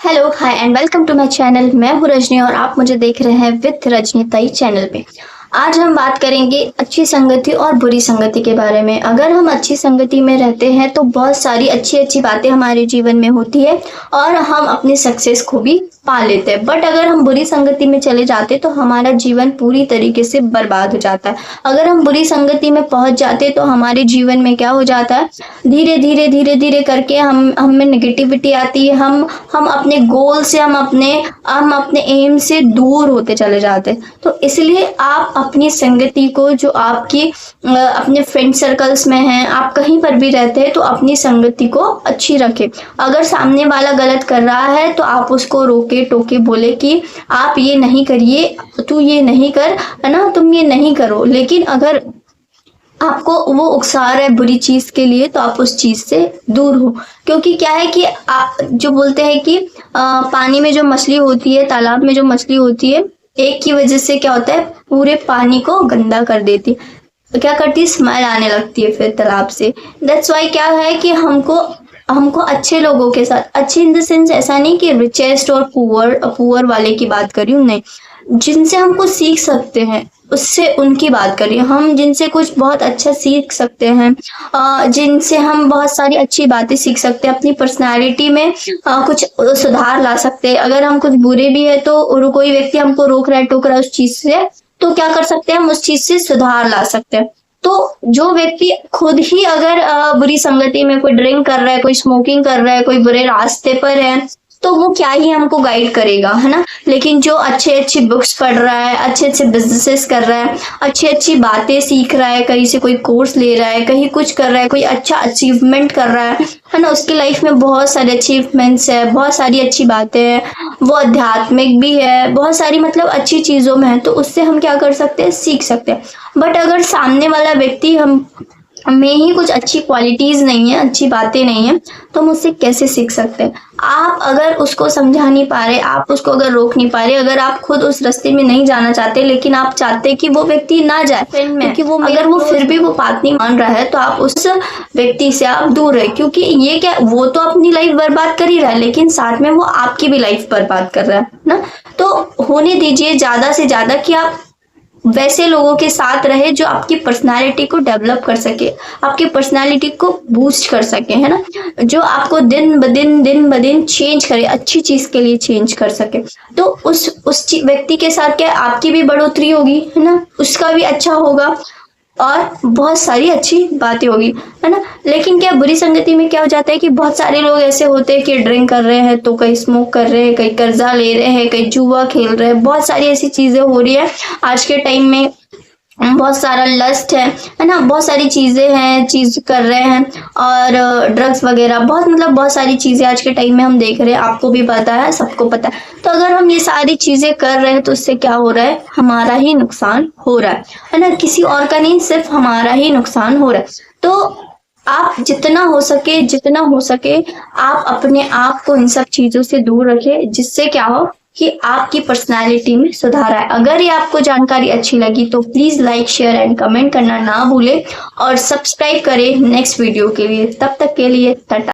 Hello hi and welcome to my channel. मैं हूँ रजनी और आप मुझे देख रहे हैं विथ रजनी ताई चैनल पे। आज हम बात करेंगे अच्छी संगति और बुरी संगति के बारे में। अगर हम अच्छी संगति में रहते हैं तो बहुत सारी अच्छी अच्छी बातें हमारे जीवन में होती है और हम अपनी सक्सेस को भी पा लेते हैं। बट अगर हम बुरी संगति में चले जाते तो हमारा जीवन पूरी तरीके से बर्बाद हो जाता है। अगर हम बुरी संगति में पहुंच जाते तो हमारे जीवन में क्या हो जाता है, धीरे धीरे धीरे धीरे करके हम में नेगेटिविटी आती है। हम अपने गोल से हम अपने एम से दूर होते चले जाते हैं। तो इसलिए आप अपनी संगति को, जो आपकी अपने फ्रेंड सर्कल्स में हैं, आप कहीं पर भी रहते हैं, तो अपनी संगति को अच्छी रखें। अगर सामने वाला गलत कर रहा है तो आप उसको रोके टोके बोले कि आप ये नहीं करिए, तू ये नहीं कर, है ना, तुम ये नहीं करो। लेकिन अगर आपको वो उकसा रहा है बुरी चीज के लिए तो आप उस चीज से दूर हो। क्योंकि क्या है कि आप जो बोलते हैं कि पानी में जो मछली होती है, तालाब में जो मछली होती है, एक की वजह से क्या होता है, पूरे पानी को गंदा कर देती है। क्या करती है, स्मेल आने लगती है फिर तालाब से। दैट्स वाई क्या है कि हमको अच्छे लोगों के साथ, अच्छे इन द सेंस ऐसा नहीं कि रिचेस्ट और पुअर वाले की बात कर रही हूँ, नहीं, जिनसे हमको सीख सकते हैं उससे उनकी बात करिए। हम जिनसे कुछ बहुत अच्छा सीख सकते हैं, जिनसे हम बहुत सारी अच्छी बातें सीख सकते हैं, अपनी पर्सनालिटी में कुछ सुधार ला सकते हैं। अगर हम कुछ बुरे भी है तो, और कोई व्यक्ति हमको रोक रहा है, टोक रहा है उस चीज से, तो क्या कर सकते हैं, हम उस चीज से सुधार ला सकते हैं। तो जो व्यक्ति खुद ही अगर बुरी संगति में, कोई ड्रिंक कर रहा है, कोई स्मोकिंग कर रहा है, कोई बुरे रास्ते पर है, तो वो क्या ही हमको गाइड करेगा, है ना। लेकिन जो अच्छे अच्छी बुक्स पढ़ रहा है, अच्छे अच्छे बिजनेसेस कर रहा है, अच्छी अच्छी बातें सीख रहा है, कहीं से कोई कोर्स ले रहा है, कहीं कुछ कर रहा है, कोई अच्छा अचीवमेंट कर रहा है ना, उसकी लाइफ में बहुत सारे अचीवमेंट्स है, बहुत सारी अच्छी बातें हैं, वो आध्यात्मिक भी है, बहुत सारी मतलब अच्छी चीजों में है, तो उससे हम क्या कर सकते हैं, सीख सकते हैं। बट अगर सामने वाला व्यक्ति हम में ही कुछ अच्छी क्वालिटीज नहीं है, अच्छी बातें नहीं है, तो हम उससे कैसे सीख सकते हैं। आप अगर उसको समझा नहीं पा रहे, आप उसको अगर रोक नहीं पा रहे, अगर आप खुद उस रास्ते में नहीं जाना चाहते, लेकिन आप चाहते कि वो व्यक्ति ना जाए फ्रेंड में, क्योंकि वो अगर वो फिर भी वो बात नहीं मान रहा है, तो आप उस व्यक्ति से आप दूर रहे। क्योंकि ये क्या, वो तो अपनी लाइफ बर्बाद कर ही रहा है, लेकिन साथ में वो आपकी भी लाइफ बर्बाद कर रहा है ना। तो होने दीजिए ज्यादा से ज्यादा कि आप वैसे लोगों के साथ रहे जो आपकी पर्सनालिटी को डेवलप कर सके, आपकी पर्सनालिटी को बूस्ट कर सके, है ना, जो आपको दिन ब दिन चेंज करे, अच्छी चीज के लिए चेंज कर सके। तो उस व्यक्ति के साथ क्या आपकी भी बढ़ोतरी होगी, है ना, उसका भी अच्छा होगा और बहुत सारी अच्छी बातें होगी, है ना। लेकिन क्या बुरी संगति में क्या हो जाता है कि बहुत सारे लोग ऐसे होते हैं कि ड्रिंक कर रहे हैं, तो कहीं स्मोक कर रहे हैं, कहीं कर्जा ले रहे हैं, कहीं जुआ खेल रहे हैं, बहुत सारी ऐसी चीजें हो रही है आज के टाइम में। बहुत सारा लस्ट है ना, बहुत सारी चीजें हैं, चीज कर रहे हैं, और ड्रग्स वगैरह, बहुत सारी चीजें आज के टाइम में हम देख रहे हैं, आपको भी पता है, सबको पता है। तो अगर हम ये सारी चीजें कर रहे हैं तो उससे क्या हो रहा है, हमारा ही नुकसान हो रहा है ना, किसी और का नहीं, सिर्फ हमारा ही नुकसान हो रहा है। तो आप जितना हो सके आप अपने आप को इन सब चीजों से दूर रखें, जिससे क्या हो कि आपकी पर्सनालिटी में सुधार आए। अगर ये आपको जानकारी अच्छी लगी तो please like, share and comment करना ना भूलें और सब्सक्राइब करें नेक्स्ट वीडियो के लिए। तब तक के लिए टाटा।